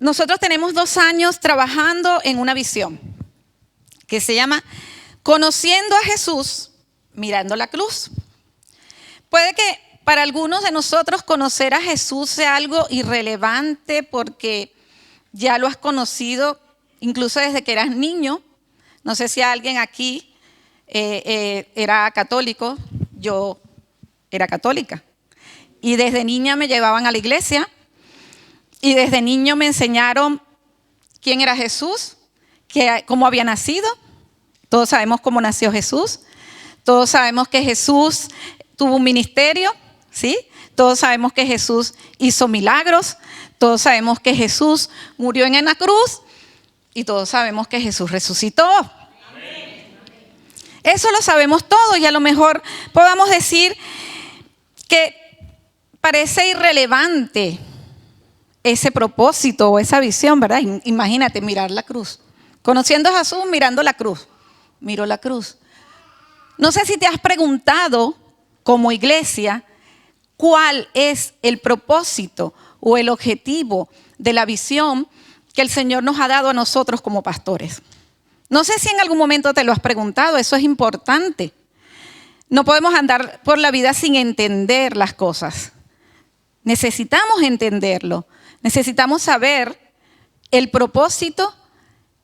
nosotros tenemos 2 años trabajando en una visión que se llama Conociendo a Jesús, mirando la cruz. Puede que para algunos de nosotros conocer a Jesús sea algo irrelevante porque ya lo has conocido incluso desde que eras niño. No sé si alguien aquí era católico, yo era católica. Y desde niña me llevaban a la iglesia y desde niño me enseñaron quién era Jesús, cómo había nacido. Todos sabemos cómo nació Jesús. Todos sabemos que Jesús tuvo un ministerio, ¿sí? Todos sabemos que Jesús hizo milagros. Todos sabemos que Jesús murió en la cruz y todos sabemos que Jesús resucitó. Amén. Eso lo sabemos todos y a lo mejor podamos decir que parece irrelevante ese propósito o esa visión, ¿verdad? Imagínate mirar la cruz. Conociendo a Jesús, mirando la cruz. Miro la cruz. No sé si te has preguntado como iglesia cuál es el propósito o el objetivo de la visión que el Señor nos ha dado a nosotros como pastores. No sé si en algún momento te lo has preguntado, eso es importante. No podemos andar por la vida sin entender las cosas. Necesitamos entenderlo, necesitamos saber el propósito,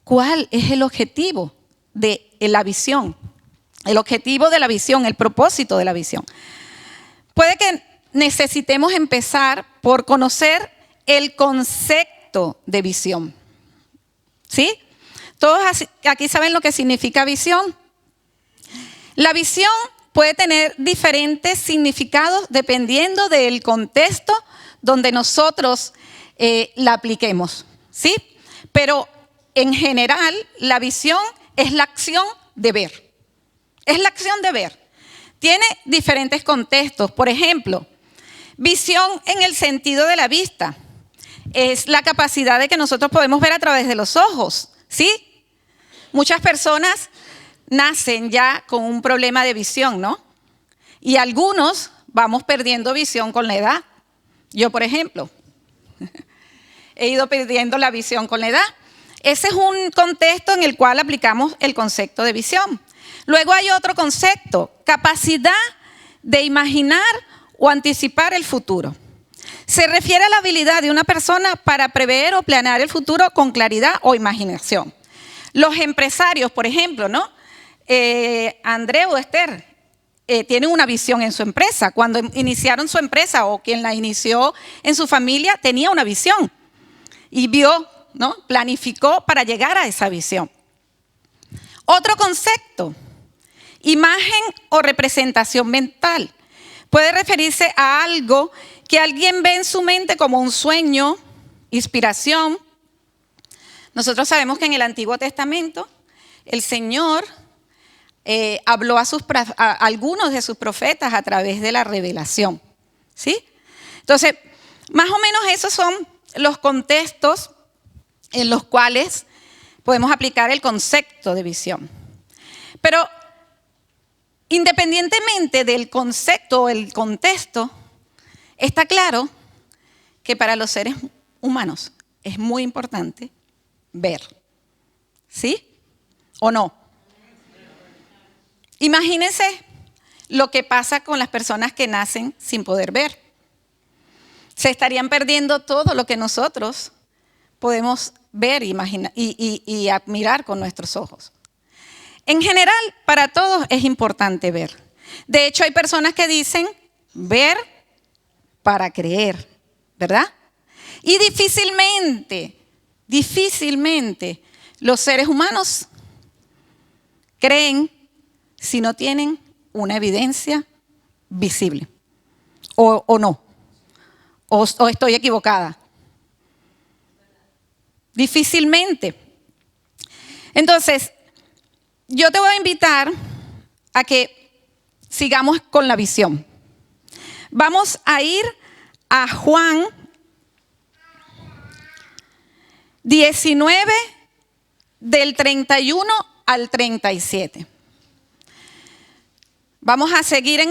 cuál es el objetivo de la visión, el objetivo de la visión, el propósito de la visión. Puede que necesitemos empezar por conocer el concepto de visión. ¿Sí? Todos aquí saben lo que significa visión. La visión puede tener diferentes significados dependiendo del contexto donde nosotros la apliquemos, ¿sí? Pero en general la visión es la acción de ver. Es la acción de ver. Tiene diferentes contextos. Por ejemplo, visión en el sentido de la vista. Es la capacidad de que nosotros podemos ver a través de los ojos, ¿sí? Muchas personas nacen ya con un problema de visión, ¿no? Y algunos vamos perdiendo visión con la edad. Yo, por ejemplo, he ido perdiendo la visión con la edad. Ese es un contexto en el cual aplicamos el concepto de visión. Luego hay otro concepto, capacidad de imaginar o anticipar el futuro. Se refiere a la habilidad de una persona para prever o planear el futuro con claridad o imaginación. Los empresarios, por ejemplo, ¿no? André o Esther tienen una visión en su empresa. Cuando iniciaron su empresa o quien la inició en su familia tenía una visión y vio, ¿no? Planificó para llegar a esa visión. Otro concepto, imagen o representación mental. Puede referirse a algo que alguien ve en su mente como un sueño, inspiración. Nosotros sabemos que en el Antiguo Testamento el Señor habló a algunos de sus profetas a través de la revelación, ¿sí? Entonces, más o menos esos son los contextos en los cuales podemos aplicar el concepto de visión. Pero independientemente del concepto o el contexto, está claro que para los seres humanos es muy importante ver. ¿Sí? ¿O no? Imagínense lo que pasa con las personas que nacen sin poder ver. Se estarían perdiendo todo lo que nosotros podemos ver y admirar con nuestros ojos. En general, para todos es importante ver. De hecho, hay personas que dicen ver para creer, ¿verdad? Y difícilmente los seres humanos creen si no tienen una evidencia visible. ¿O no? ¿O estoy equivocada? Difícilmente. Entonces, yo te voy a invitar a que sigamos con la visión. Vamos a ir a Juan 19, del 31 al 37. Vamos a seguir en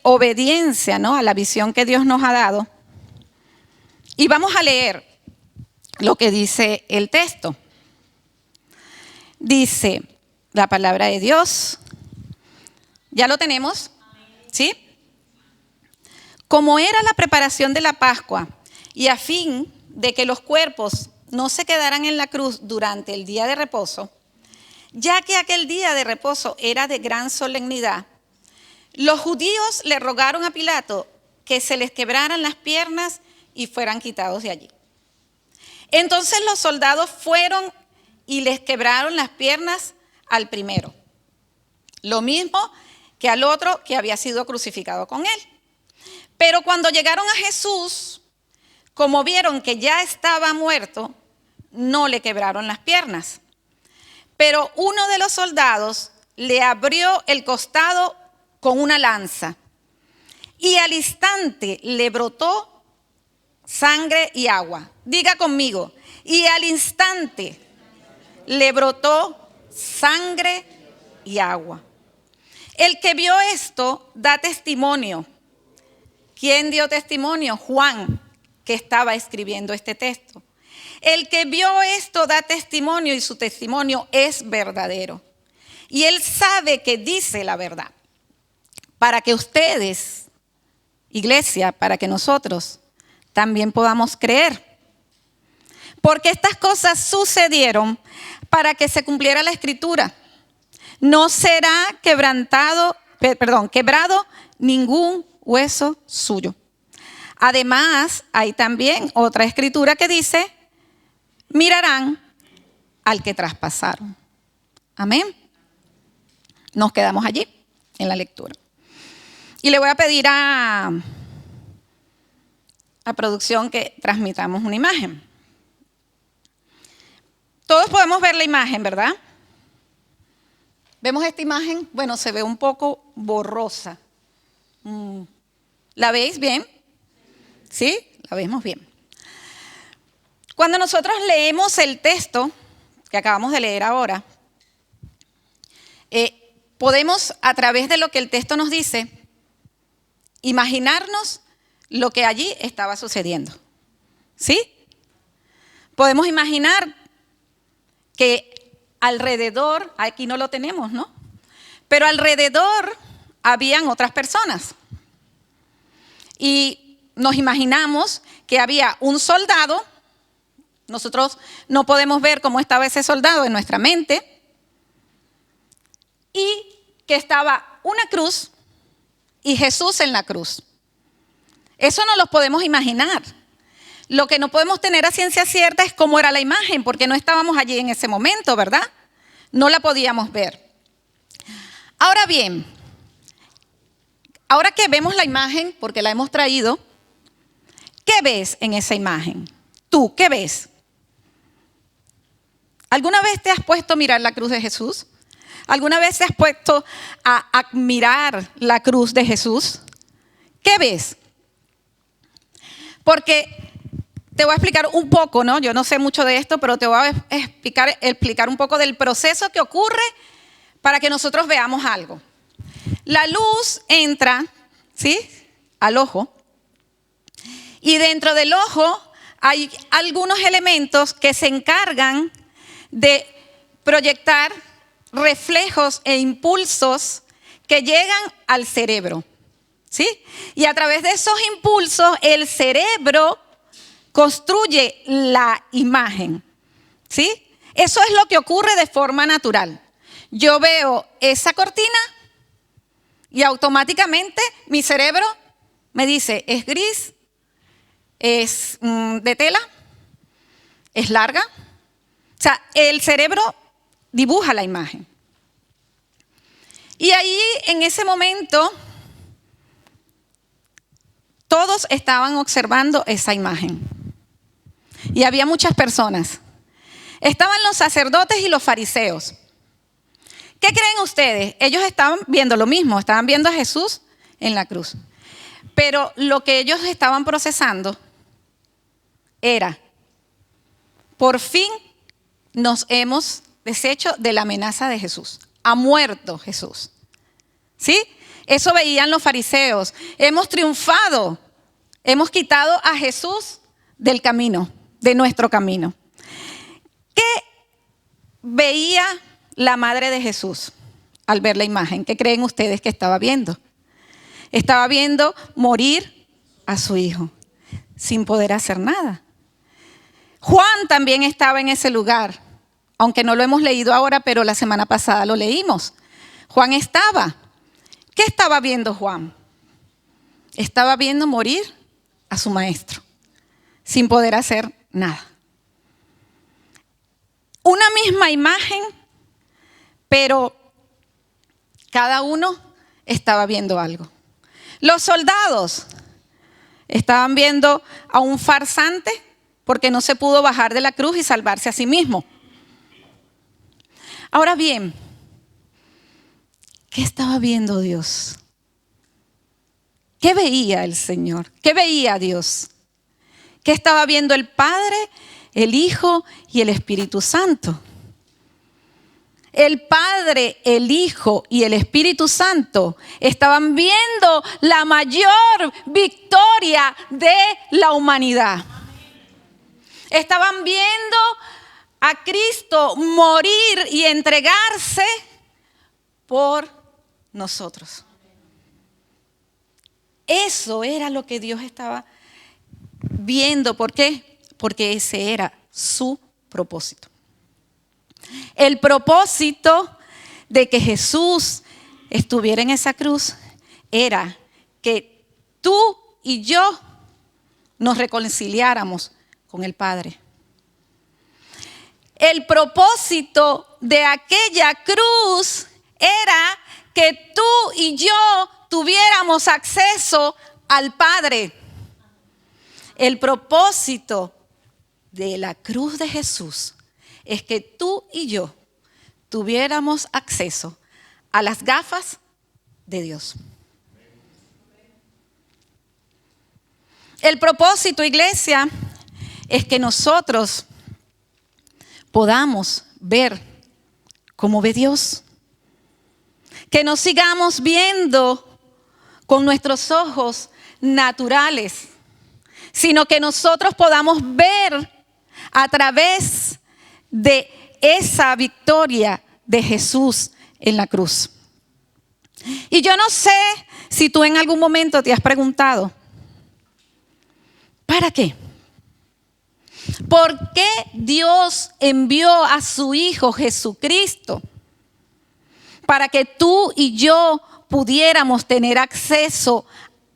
obediencia, ¿no?, a la visión que Dios nos ha dado. Y vamos a leer lo que dice el texto. Dice la palabra de Dios. ¿Ya lo tenemos? ¿Sí? Como era la preparación de la Pascua y a fin de que los cuerpos no se quedaran en la cruz durante el día de reposo, ya que aquel día de reposo era de gran solemnidad, los judíos le rogaron a Pilato que se les quebraran las piernas y fueran quitados de allí. Entonces los soldados fueron y les quebraron las piernas al primero, lo mismo que al otro que había sido crucificado con él. Pero cuando llegaron a Jesús, como vieron que ya estaba muerto, no le quebraron las piernas. Pero uno de los soldados le abrió el costado con una lanza y al instante le brotó sangre y agua. Diga conmigo, y al instante le brotó sangre y agua. El que vio esto da testimonio. ¿Quién dio testimonio? Juan, que estaba escribiendo este texto. El que vio esto da testimonio y su testimonio es verdadero. Y él sabe que dice la verdad. Para que ustedes, iglesia, para que nosotros también podamos creer. Porque estas cosas sucedieron para que se cumpliera la escritura. No será quebrado ningún hueso suyo. Además, hay también otra escritura que dice, mirarán al que traspasaron. Amén. Nos quedamos allí en la lectura. Y le voy a pedir a producción que transmitamos una imagen. Todos podemos ver la imagen, ¿verdad? ¿Vemos esta imagen? Bueno, se ve un poco borrosa. ¿La veis bien? ¿Sí? La vemos bien. Cuando nosotros leemos el texto que acabamos de leer ahora, podemos, a través de lo que el texto nos dice, imaginarnos lo que allí estaba sucediendo. ¿Sí? Podemos imaginar que alrededor, aquí no lo tenemos, ¿no? Pero alrededor habían otras personas. Y nos imaginamos que había un soldado. Nosotros no podemos ver cómo estaba ese soldado en nuestra mente. Y que estaba una cruz y Jesús en la cruz. Eso no lo podemos imaginar. Lo que no podemos tener a ciencia cierta es cómo era la imagen, porque no estábamos allí en ese momento, ¿verdad? No la podíamos ver. Ahora bien, ahora que vemos la imagen, porque la hemos traído, ¿qué ves en esa imagen? ¿Tú qué ves? ¿Alguna vez te has puesto a mirar la cruz de Jesús? ¿Alguna vez te has puesto a admirar la cruz de Jesús? ¿Qué ves? Porque te voy a explicar un poco, ¿no? Yo no sé mucho de esto, pero te voy a explicar un poco del proceso que ocurre para que nosotros veamos algo. La luz entra, ¿sí?, al ojo, y dentro del ojo hay algunos elementos que se encargan de proyectar reflejos e impulsos que llegan al cerebro, ¿sí? Y a través de esos impulsos el cerebro construye la imagen, ¿sí? Eso es lo que ocurre de forma natural. Yo veo esa cortina y automáticamente mi cerebro me dice, es gris, es de tela, es larga. O sea, el cerebro dibuja la imagen. Y ahí, en ese momento, todos estaban observando esa imagen. Y había muchas personas. Estaban los sacerdotes y los fariseos. ¿Qué creen ustedes? Ellos estaban viendo lo mismo, estaban viendo a Jesús en la cruz. Pero lo que ellos estaban procesando era, por fin nos hemos deshecho de la amenaza de Jesús. Ha muerto Jesús. ¿Sí? Eso veían los fariseos. Hemos triunfado. Hemos quitado a Jesús del camino. de nuestro camino. ¿Qué veía la madre de Jesús al ver la imagen? ¿Qué creen ustedes que estaba viendo? Estaba viendo morir a su hijo sin poder hacer nada. Juan también estaba en ese lugar, aunque no lo hemos leído ahora, pero la semana pasada lo leímos. Juan estaba. ¿Qué estaba viendo Juan? Estaba viendo morir a su maestro sin poder hacer nada. Una misma imagen, pero cada uno estaba viendo algo. Los soldados estaban viendo a un farsante porque no se pudo bajar de la cruz y salvarse a sí mismo. Ahora bien, ¿qué estaba viendo Dios? ¿Qué veía el Señor? ¿Qué veía Dios? ¿Qué estaba viendo el Padre, el Hijo y el Espíritu Santo? El Padre, el Hijo y el Espíritu Santo estaban viendo la mayor victoria de la humanidad. Estaban viendo a Cristo morir y entregarse por nosotros. Eso era lo que Dios estaba viendo. ¿Por qué? Porque ese era su propósito. El propósito de que Jesús estuviera en esa cruz era que tú y yo nos reconciliáramos con el Padre. El propósito de aquella cruz era que tú y yo tuviéramos acceso al Padre. El propósito de la cruz de Jesús es que tú y yo tuviéramos acceso a las gafas de Dios. El propósito, iglesia, es que nosotros podamos ver cómo ve Dios. Que no sigamos viendo con nuestros ojos naturales, sino que nosotros podamos ver a través de esa victoria de Jesús en la cruz. Y yo no sé si tú en algún momento te has preguntado, ¿para qué? ¿Por qué Dios envió a su Hijo Jesucristo? Para que tú y yo pudiéramos tener acceso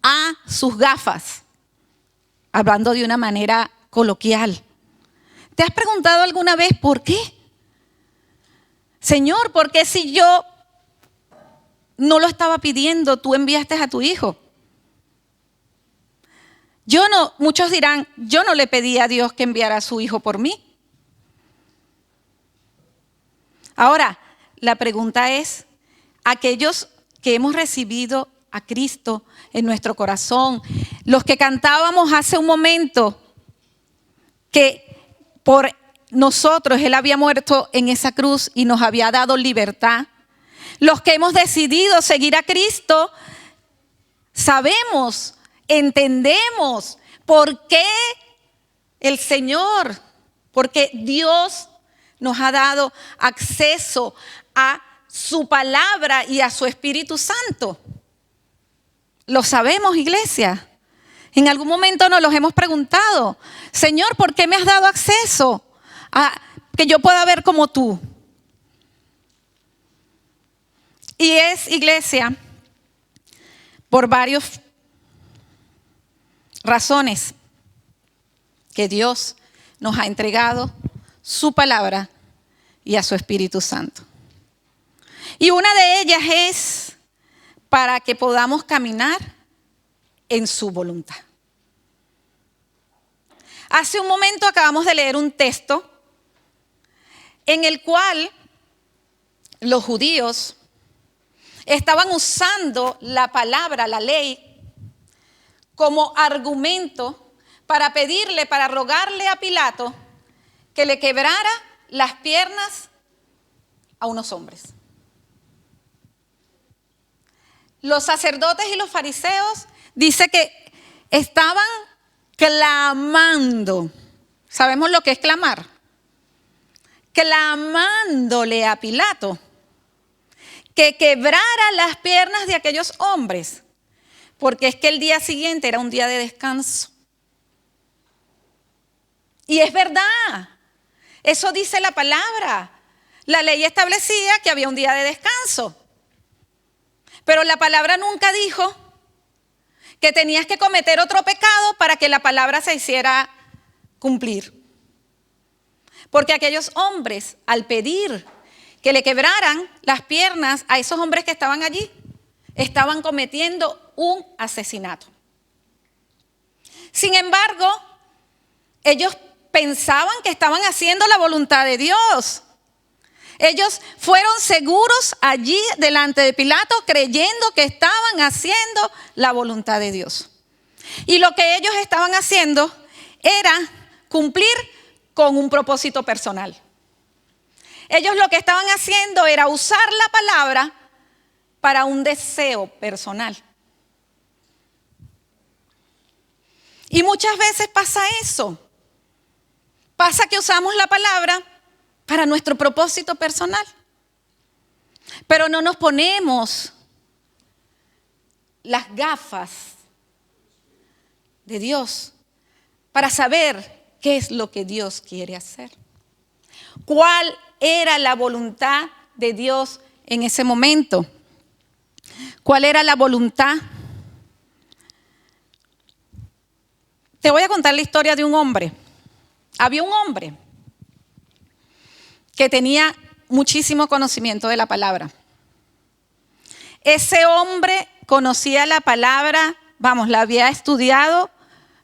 a sus gafas, hablando de una manera coloquial. ¿Te has preguntado alguna vez por qué? Señor, ¿por qué si yo no lo estaba pidiendo, tú enviaste a tu Hijo? Muchos dirán, yo no le pedí a Dios que enviara a su Hijo por mí. Ahora, la pregunta es, aquellos que hemos recibido a Cristo en nuestro corazón, los que cantábamos hace un momento, que por nosotros Él había muerto en esa cruz y nos había dado libertad, los que hemos decidido seguir a Cristo, sabemos, entendemos por qué el Señor, porque Dios nos ha dado acceso a su palabra y a su Espíritu Santo. Lo sabemos, iglesia. En algún momento nos los hemos preguntado, Señor, ¿por qué me has dado acceso a que yo pueda ver como tú? Y es, iglesia, por varias razones que Dios nos ha entregado su palabra y a su Espíritu Santo. Y una de ellas es para que podamos caminar en su voluntad. Hace un momento acabamos de leer un texto en el cual los judíos estaban usando la palabra, la ley, como argumento para pedirle, para rogarle a Pilato que le quebrara las piernas a unos hombres. Los sacerdotes y los fariseos dice que estaban clamando, ¿Sabemos lo que es clamar? Clamándole a Pilato que quebrara las piernas de aquellos hombres, porque es que el día siguiente era un día de descanso. Y es verdad, eso dice la palabra. La ley establecía que había un día de descanso, pero la palabra nunca dijo que tenías que cometer otro pecado para que la palabra se hiciera cumplir. Porque aquellos hombres, al pedir que le quebraran las piernas a esos hombres que estaban allí, estaban cometiendo un asesinato. Sin embargo, ellos pensaban que estaban haciendo la voluntad de Dios. Ellos fueron seguros allí delante de Pilato, creyendo que estaban haciendo la voluntad de Dios. Y lo que ellos estaban haciendo era cumplir con un propósito personal. Ellos lo que estaban haciendo era usar la palabra para un deseo personal. Y muchas veces pasa eso. Pasa que usamos la palabra para nuestro propósito personal. Pero no nos ponemos las gafas de Dios para saber qué es lo que Dios quiere hacer. ¿Cuál era la voluntad de Dios en ese momento? ¿Cuál era la voluntad? Te voy a contar la historia de un hombre. Había un hombre que tenía muchísimo conocimiento de la palabra. Ese hombre conocía la palabra, la había estudiado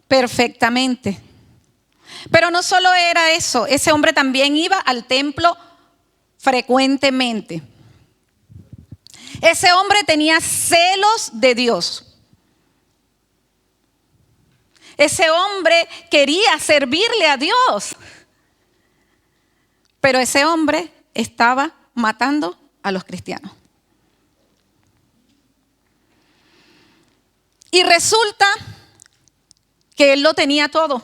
perfectamente. Pero no solo era eso, ese hombre también iba al templo frecuentemente. Ese hombre tenía celos de Dios. Ese hombre quería servirle a Dios. Pero ese hombre estaba matando a los cristianos. Y resulta que él lo tenía todo.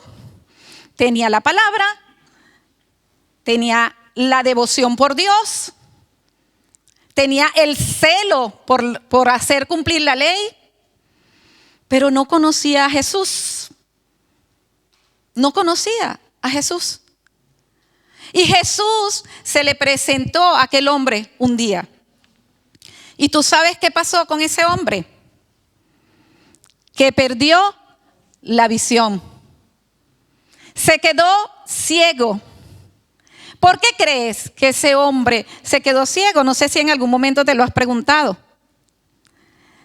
Tenía la palabra, tenía la devoción por Dios, tenía el celo por hacer cumplir la ley, pero no conocía a Jesús. No conocía a Jesús. Y Jesús se le presentó a aquel hombre un día. ¿Y tú sabes qué pasó con ese hombre? Que perdió la visión. Se quedó ciego. ¿Por qué crees que ese hombre se quedó ciego? No sé si en algún momento te lo has preguntado.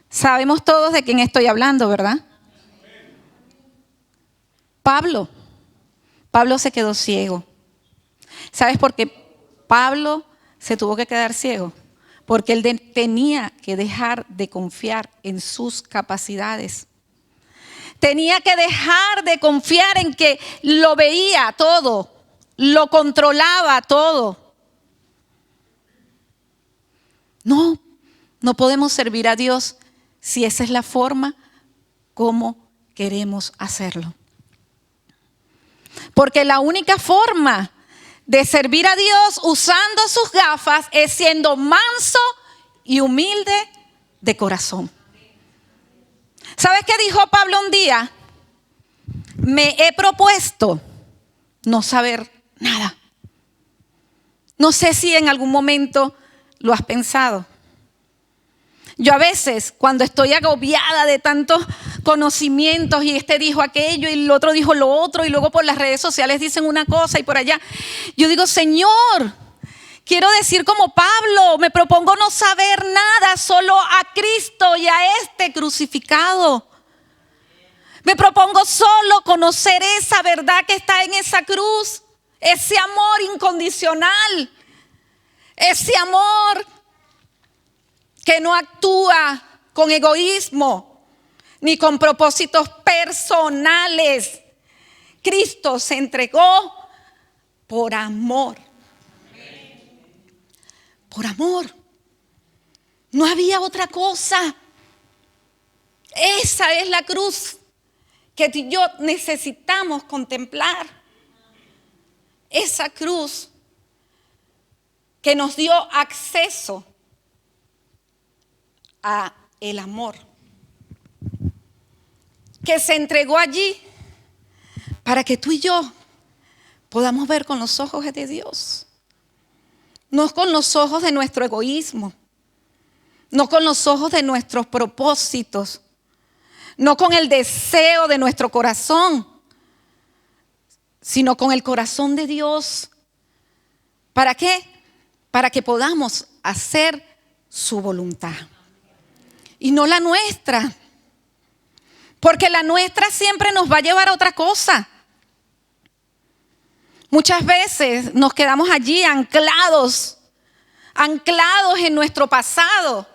Sabemos todos de quién estoy hablando, ¿verdad? Pablo se quedó ciego. ¿Sabes por qué Pablo se tuvo que quedar ciego? Porque él tenía que dejar de confiar en sus capacidades. Tenía que dejar de confiar en que lo veía todo, lo controlaba todo. No podemos servir a Dios si esa es la forma como queremos hacerlo. Porque la única forma de servir a Dios usando sus gafas es siendo manso y humilde de corazón. ¿Sabes qué dijo Pablo un día? Me he propuesto no saber nada. No sé si en algún momento lo has pensado. Yo a veces, cuando estoy agobiada de tantos conocimientos y este dijo aquello y el otro dijo lo otro y luego por las redes sociales dicen una cosa y por allá, yo digo, Señor, quiero decir como Pablo, me propongo no saber nada, solo a Cristo y a este crucificado. Me propongo solo conocer esa verdad que está en esa cruz, ese amor incondicional, ese amor que no actúa con egoísmo ni con propósitos personales. Cristo se entregó por amor. Por amor. No había otra cosa. Esa es la cruz que tú y yo necesitamos contemplar. esa cruz que nos dio acceso a el amor, que se entregó allí para que tú y yo podamos ver con los ojos de Dios, no con los ojos de nuestro egoísmo, no con los ojos de nuestros propósitos, no con el deseo de nuestro corazón, sino con el corazón de Dios. ¿Para qué? Para que podamos hacer su voluntad y no la nuestra, porque la nuestra siempre nos va a llevar a otra cosa. Muchas veces nos quedamos allí anclados en nuestro pasado,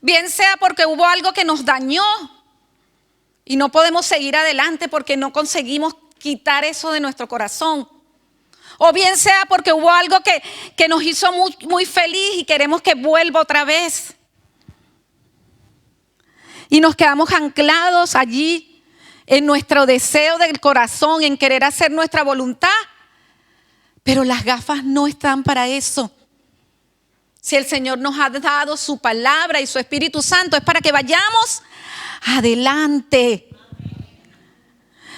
bien sea porque hubo algo que nos dañó y no podemos seguir adelante porque no conseguimos quitar eso de nuestro corazón, o bien sea porque hubo algo que nos hizo muy, muy feliz y queremos que vuelva otra vez. Y nos quedamos anclados allí en nuestro deseo del corazón, en querer hacer nuestra voluntad. Pero las gafas no están para eso. Si el Señor nos ha dado su palabra y su Espíritu Santo, es para que vayamos adelante.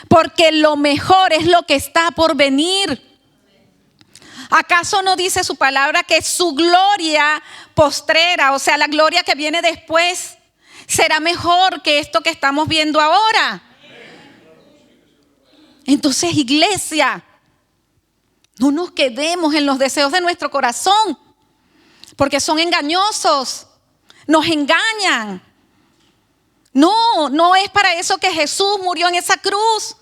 Porque lo mejor es lo que está por venir. ¿Acaso no dice su palabra que su gloria postrera, o sea, la gloria que viene después, será mejor que esto que estamos viendo ahora? Entonces, iglesia, no nos quedemos en los deseos de nuestro corazón, porque son engañosos, nos engañan. No es para eso que Jesús murió en esa cruz.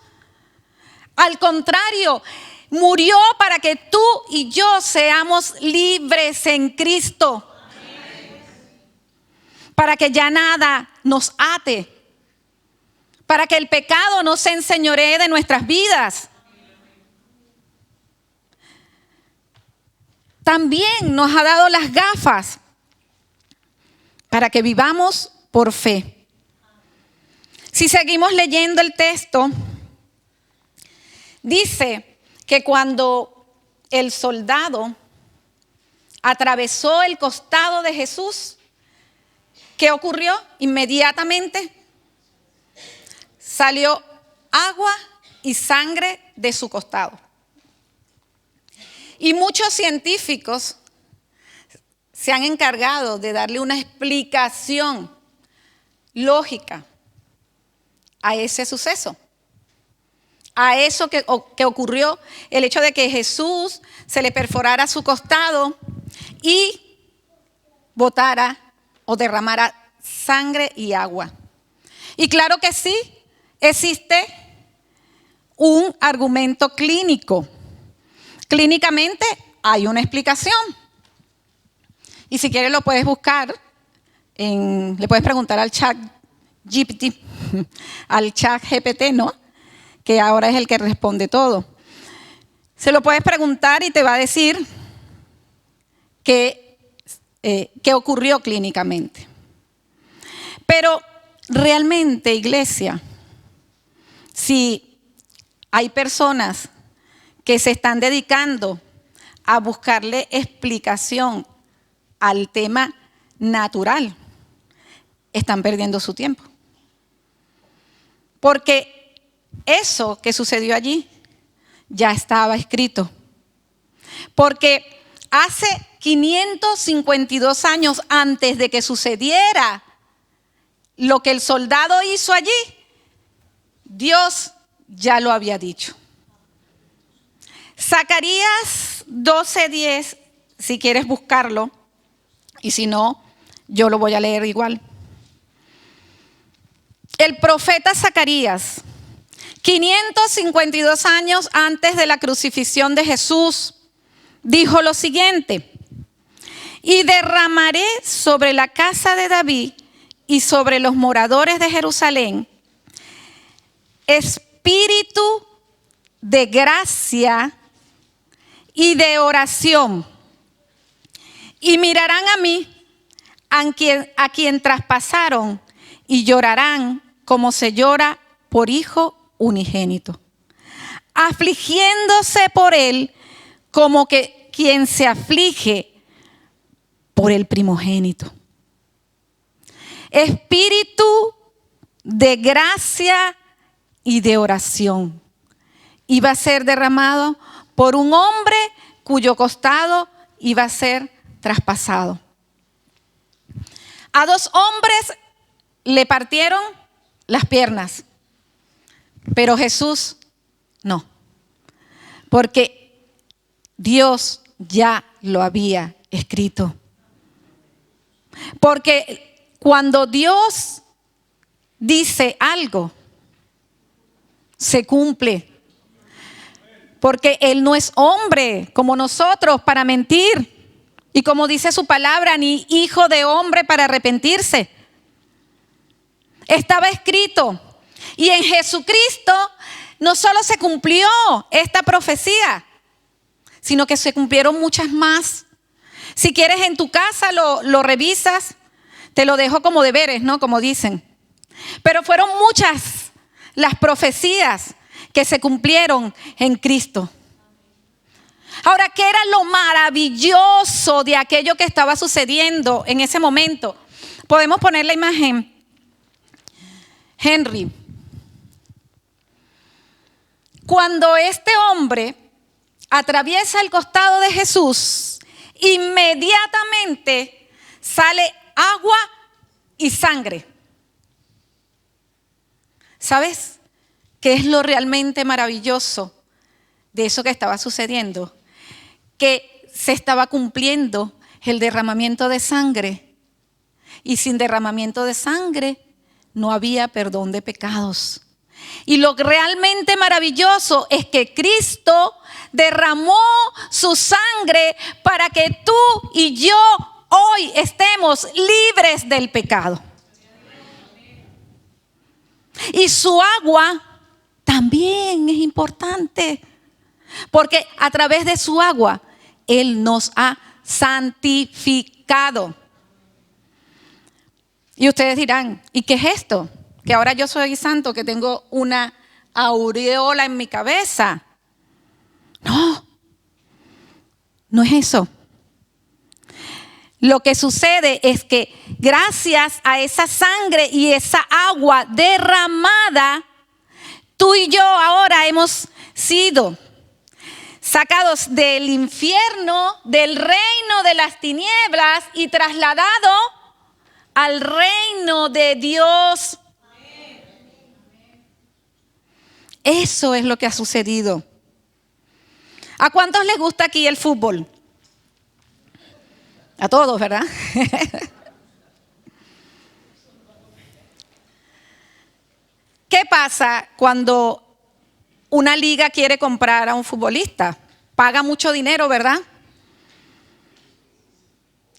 Al contrario, murió para que tú y yo seamos libres en Cristo. Para que ya nada nos ate. Para que el pecado no se enseñoree de nuestras vidas. También nos ha dado las gafas para que vivamos por fe. Si seguimos leyendo el texto, dice que cuando el soldado atravesó el costado de Jesús, ¿qué ocurrió? Inmediatamente salió agua y sangre de su costado. Y muchos científicos se han encargado de darle una explicación lógica a ese suceso, a eso que ocurrió, el hecho de que Jesús se le perforara su costado y botara o derramara sangre y agua. Y claro que sí, existe un argumento clínico. Clínicamente hay una explicación. Y si quieres lo puedes buscar, le puedes preguntar al chat GPT, al chat GPT, ¿no? Que ahora es el que responde todo. Se lo puedes preguntar y te va a decir qué ocurrió clínicamente. Pero realmente, iglesia, si hay personas que se están dedicando a buscarle explicación al tema natural, están perdiendo su tiempo. Porque eso que sucedió allí ya estaba escrito. Porque hace 552 años antes de que sucediera lo que el soldado hizo allí, Dios ya lo había dicho. Zacarías 12:10, si quieres buscarlo, y si no, yo lo voy a leer igual. El profeta Zacarías, 552 años antes de la crucifixión de Jesús, dijo lo siguiente: y derramaré sobre la casa de David y sobre los moradores de Jerusalén espíritu de gracia y de oración, y mirarán a mí, a quien traspasaron, y llorarán como se llora por hijo unigénito, afligiéndose por él como que quien se aflige por el primogénito. Espíritu de gracia y de oración iba a ser derramado por un hombre cuyo costado iba a ser traspasado. A 2 hombres le partieron las piernas, pero Jesús no, porque Dios ya lo había escrito. Porque cuando Dios dice algo, se cumple. Porque Él no es hombre como nosotros para mentir. Y como dice su palabra, ni hijo de hombre para arrepentirse. Estaba escrito. Y en Jesucristo no solo se cumplió esta profecía, sino que se cumplieron muchas más. Si quieres en tu casa lo revisas, te lo dejo como deberes, ¿no? Como dicen. Pero fueron muchas las profecías que se cumplieron en Cristo. Ahora, ¿qué era lo maravilloso de aquello que estaba sucediendo en ese momento? Podemos poner la imagen. Henry. Cuando este hombre atraviesa el costado de Jesús, inmediatamente sale agua y sangre. ¿Sabes qué es lo realmente maravilloso de eso que estaba sucediendo? Que se estaba cumpliendo el derramamiento de sangre. Y sin derramamiento de sangre no había perdón de pecados. Y lo realmente maravilloso es que Cristo derramó su sangre para que tú y yo hoy estemos libres del pecado. Y su agua también es importante, porque a través de su agua Él nos ha santificado. Y ustedes dirán, ¿y qué es esto? Que ahora yo soy santo, que tengo una aureola en mi cabeza. No, no es eso. Lo que sucede es que gracias a esa sangre y esa agua derramada, tú y yo ahora hemos sido sacados del infierno, del reino de las tinieblas y trasladado al reino de Dios. Eso es lo que ha sucedido. ¿A cuántos les gusta aquí el fútbol? A todos, ¿verdad? ¿Qué pasa cuando una liga quiere comprar a un futbolista? Paga mucho dinero, ¿verdad?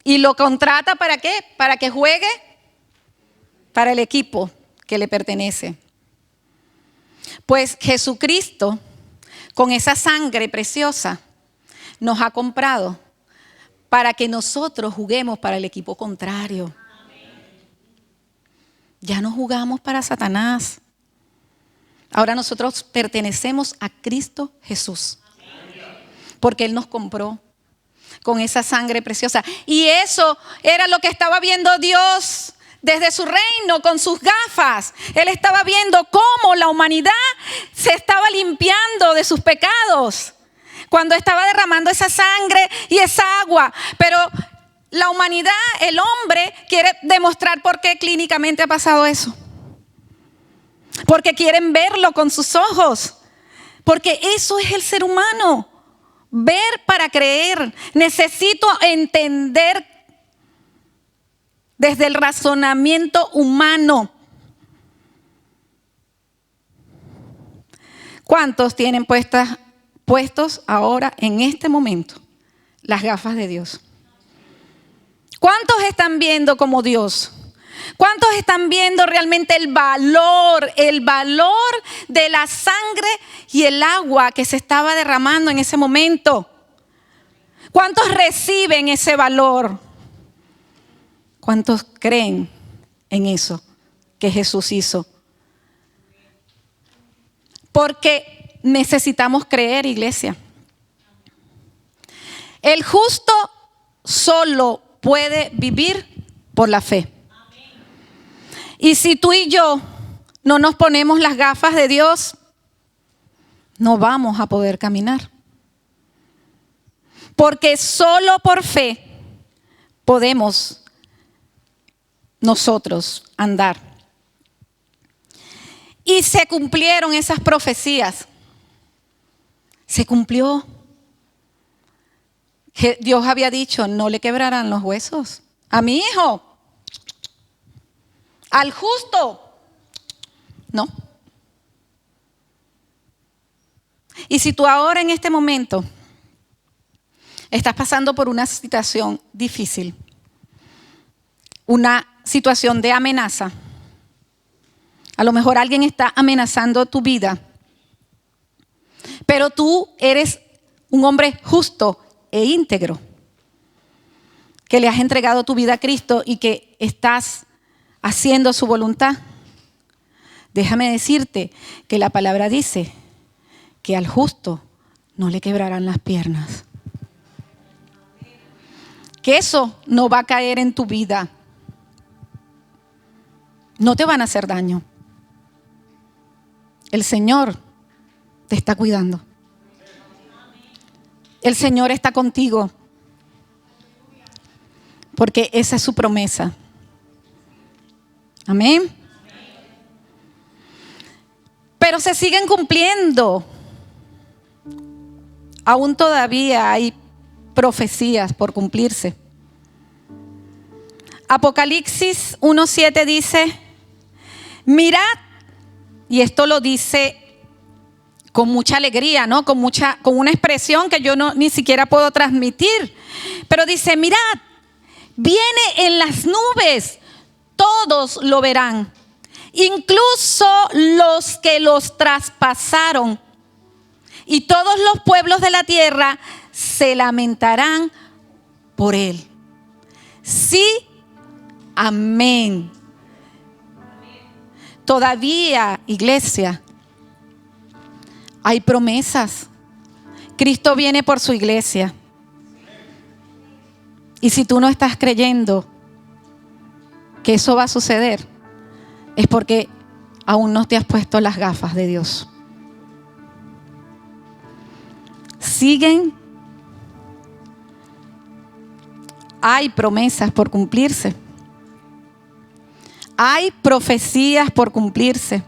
¿Y lo contrata para qué? Para que juegue para el equipo que le pertenece. Pues Jesucristo, con esa sangre preciosa, nos ha comprado para que nosotros juguemos para el equipo contrario. Ya no jugamos para Satanás. Ahora nosotros pertenecemos a Cristo Jesús, porque Él nos compró con esa sangre preciosa. Y eso era lo que estaba viendo Dios desde su reino con sus gafas. Él estaba viendo cómo la humanidad se estaba limpiando de sus pecados cuando estaba derramando esa sangre y esa agua. Pero la humanidad, el hombre, quiere demostrar por qué clínicamente ha pasado eso. Porque quieren verlo con sus ojos. Porque eso es el ser humano. Ver para creer. Necesito entender desde el razonamiento humano. ¿Cuántos tienen puestos ahora en este momento las gafas de Dios? ¿Cuántos están viendo como Dios? ¿Cuántos están viendo realmente el valor de la sangre y el agua que se estaba derramando en ese momento? ¿Cuántos reciben ese valor? ¿Cuántos creen en eso que Jesús hizo? Porque necesitamos creer, iglesia. El justo solo puede vivir por la fe. Y si tú y yo no nos ponemos las gafas de Dios, no vamos a poder caminar. Porque solo por fe podemos nosotros andar. Y se cumplieron esas profecías. Se cumplió. Que Dios había dicho, no le quebrarán los huesos a mi hijo. Al justo, no. Y si tú ahora en este momento estás pasando por una situación difícil, una situación de amenaza, a lo mejor alguien está amenazando tu vida, pero tú eres un hombre justo e íntegro, que le has entregado tu vida a Cristo y que estás haciendo su voluntad. Déjame decirte que la palabra dice que al justo no le quebrarán las piernas. Que eso no va a caer en tu vida. No te van a hacer daño. El Señor te está cuidando. El Señor está contigo. Porque esa es su promesa. Amén. Pero se siguen cumpliendo. Aún todavía hay profecías por cumplirse. Apocalipsis 1:7 dice, mirad, y esto lo dice con mucha alegría, ¿no? Con una expresión que yo ni siquiera puedo transmitir. Pero dice, mirad, viene en las nubes, todos lo verán, incluso los que los traspasaron, y todos los pueblos de la tierra se lamentarán por él. Sí, amén. Todavía, iglesia, hay promesas. Cristo viene por su iglesia. Y si tú no estás creyendo que eso va a suceder, es porque aún no te has puesto las gafas de Dios. Siguen. Hay promesas por cumplirse. Hay profecías por cumplirse.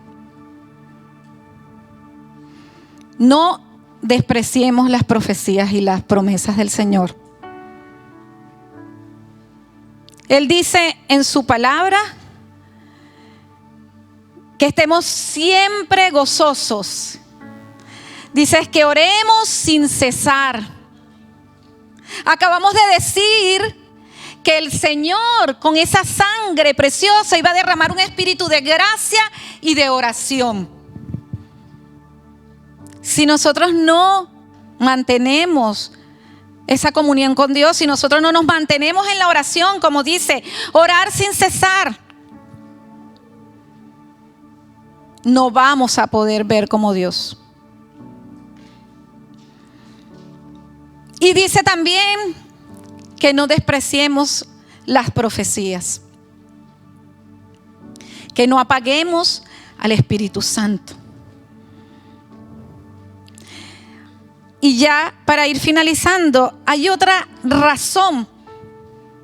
No despreciemos las profecías y las promesas del Señor. Él dice en su palabra que estemos siempre gozosos. Dice que oremos sin cesar. Acabamos de decir que el Señor con esa sangre preciosa iba a derramar un espíritu de gracia y de oración. Si nosotros no mantenemos esa comunión con Dios, si nosotros no nos mantenemos en la oración, como dice, orar sin cesar, no vamos a poder ver como Dios. Y dice también que no despreciemos las profecías, que no apaguemos al Espíritu Santo. Y ya para ir finalizando, hay otra razón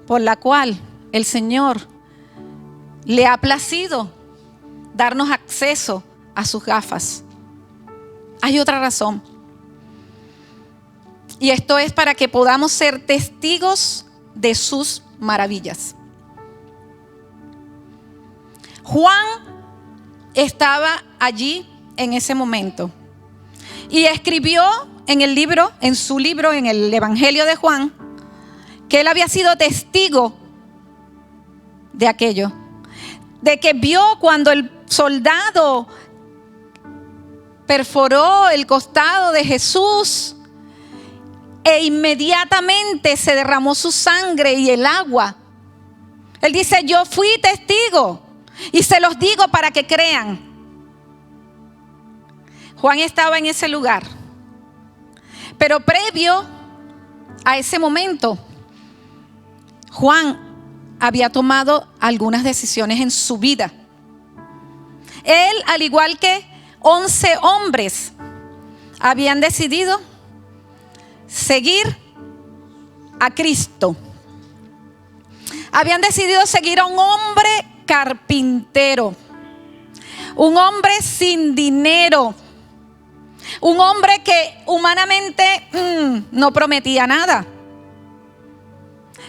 por la cual el Señor le ha placido darnos acceso a sus gafas. Hay otra razón. Y esto es para que podamos ser testigos de sus maravillas. Juan estaba allí en ese momento y escribió en su libro, en el Evangelio de Juan, que él había sido testigo de aquello, de que vio cuando el soldado perforó el costado de Jesús e inmediatamente se derramó su sangre y el agua. Él dice, yo fui testigo y se los digo para que crean. Juan estaba en ese lugar, pero previo a ese momento, Juan había tomado algunas decisiones en su vida. Él, al igual que 11 hombres, habían decidido seguir a Cristo. Habían decidido seguir a un hombre carpintero, un hombre sin dinero, un hombre que humanamente no prometía nada.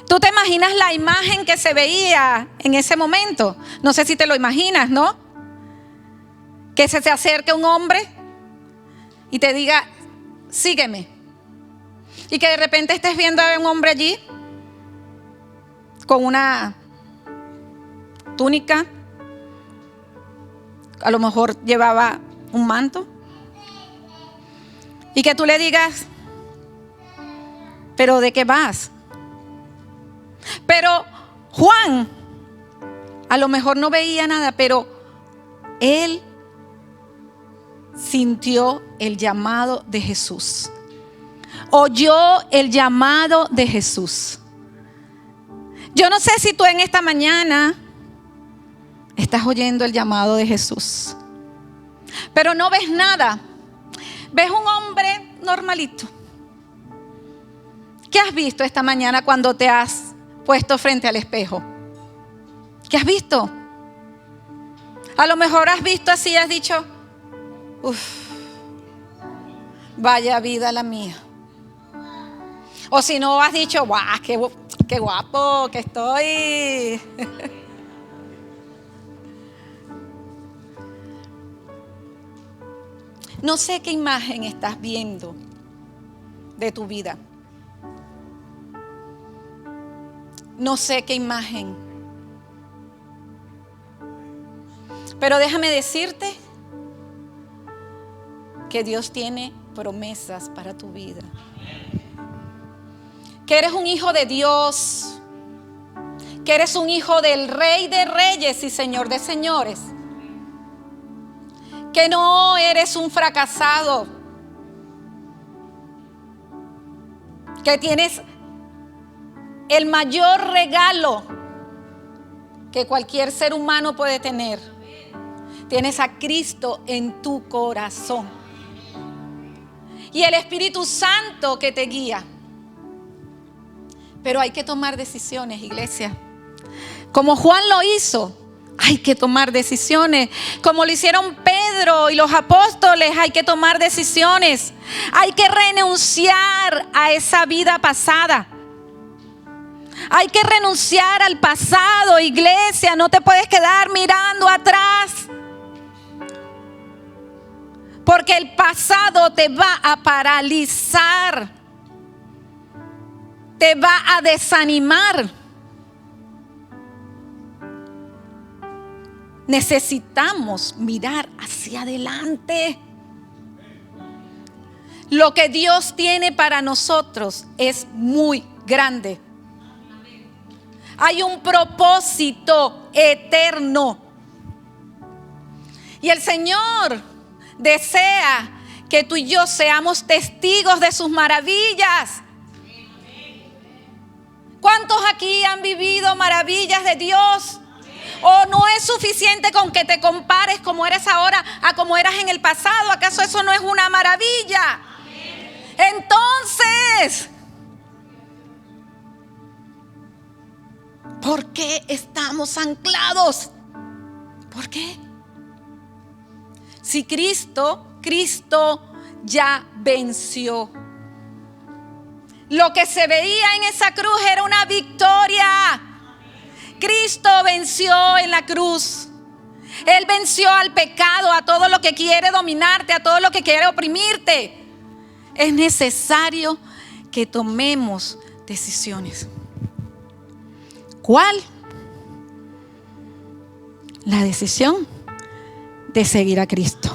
¿Tú te imaginas la imagen que se veía en ese momento? No sé si te lo imaginas, ¿no? Que se te acerque un hombre y te diga, sígueme. Y que de repente estés viendo a un hombre allí con una túnica, a lo mejor llevaba un manto, y que tú le digas, ¿pero de qué vas? Pero Juan a lo mejor no veía nada, pero él sintió el llamado de Jesús. Oyó el llamado de Jesús. Yo no sé si tú en esta mañana estás oyendo el llamado de Jesús, pero no ves nada. Ves un hombre normalito. ¿Qué has visto esta mañana cuando te has puesto frente al espejo? ¿Qué has visto? A lo mejor has visto así y has dicho, vaya vida la mía. O si no, has dicho, guau, qué guapo que estoy. No sé qué imagen estás viendo de tu vida. No sé qué imagen. Pero déjame decirte que Dios tiene promesas para tu vida. Que eres un hijo de Dios. Que eres un hijo del Rey de Reyes y Señor de Señores. Que no eres un fracasado. Que tienes el mayor regalo que cualquier ser humano puede tener. Tienes a Cristo en tu corazón. Y el Espíritu Santo que te guía. Pero hay que tomar decisiones, iglesia. Como Juan lo hizo, hay que tomar decisiones. Como lo hicieron Pedro y los apóstoles, hay que tomar decisiones. Hay que renunciar a esa vida pasada. Hay que renunciar al pasado, iglesia. No te puedes quedar mirando atrás. Porque el pasado te va a paralizar. Te va a desanimar. Necesitamos mirar hacia adelante. Lo que Dios tiene para nosotros es muy grande. Hay un propósito eterno. Y el Señor desea que tú y yo seamos testigos de sus maravillas. ¿Cuántos aquí han vivido maravillas de Dios? ¿O no es suficiente con que te compares como eres ahora a como eras en el pasado? ¿Acaso eso no es una maravilla? Entonces, ¿por qué estamos anclados? ¿Por qué? Si Cristo ya venció. Lo que se veía en esa cruz era una victoria. Cristo venció en la cruz. Él venció al pecado, a todo lo que quiere dominarte, a todo lo que quiere oprimirte. Es necesario que tomemos decisiones. ¿Cuál? La decisión de seguir a Cristo.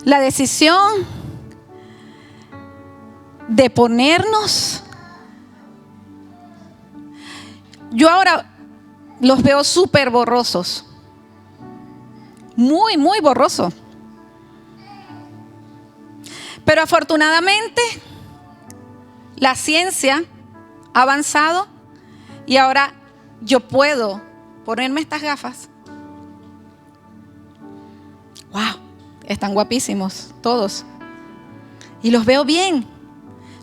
La decisión de ponernos. Yo ahora los veo súper borrosos. Muy, muy borrosos. Pero afortunadamente la ciencia ha avanzado y ahora yo puedo ponerme estas gafas. ¡Wow! Están guapísimos todos. Y los veo bien,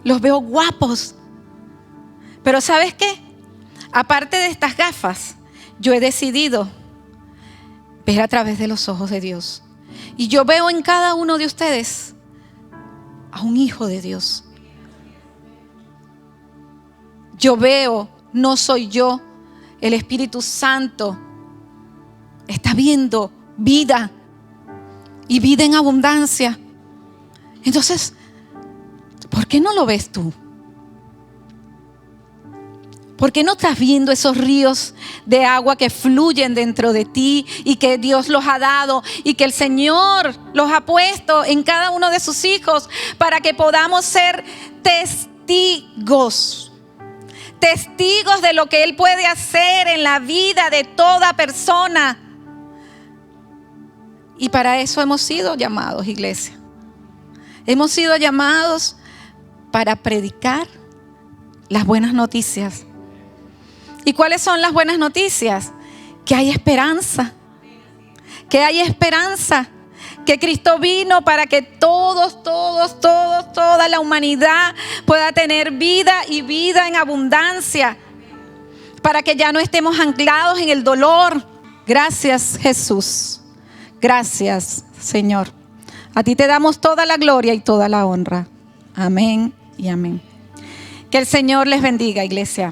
los veo guapos. Pero ¿sabes qué? Aparte de estas gafas, yo he decidido ver a través de los ojos de Dios. Y yo veo en cada uno de ustedes a un hijo de Dios. Yo veo, no soy yo, el Espíritu Santo está viendo vida y vida en abundancia. Entonces, ¿por qué no lo ves tú? ¿Por qué no estás viendo esos ríos de agua que fluyen dentro de ti y que Dios los ha dado y que el Señor los ha puesto en cada uno de sus hijos para que podamos ser testigos? Testigos de lo que Él puede hacer en la vida de toda persona. Y para eso hemos sido llamados, iglesia. Hemos sido llamados para predicar las buenas noticias. ¿Y cuáles son las buenas noticias? Que hay esperanza. Que hay esperanza. Que Cristo vino para que toda la humanidad pueda tener vida y vida en abundancia. Para que ya no estemos anclados en el dolor. Gracias, Jesús. Gracias, Señor. A ti te damos toda la gloria y toda la honra. Amén y amén. Que el Señor les bendiga, iglesia.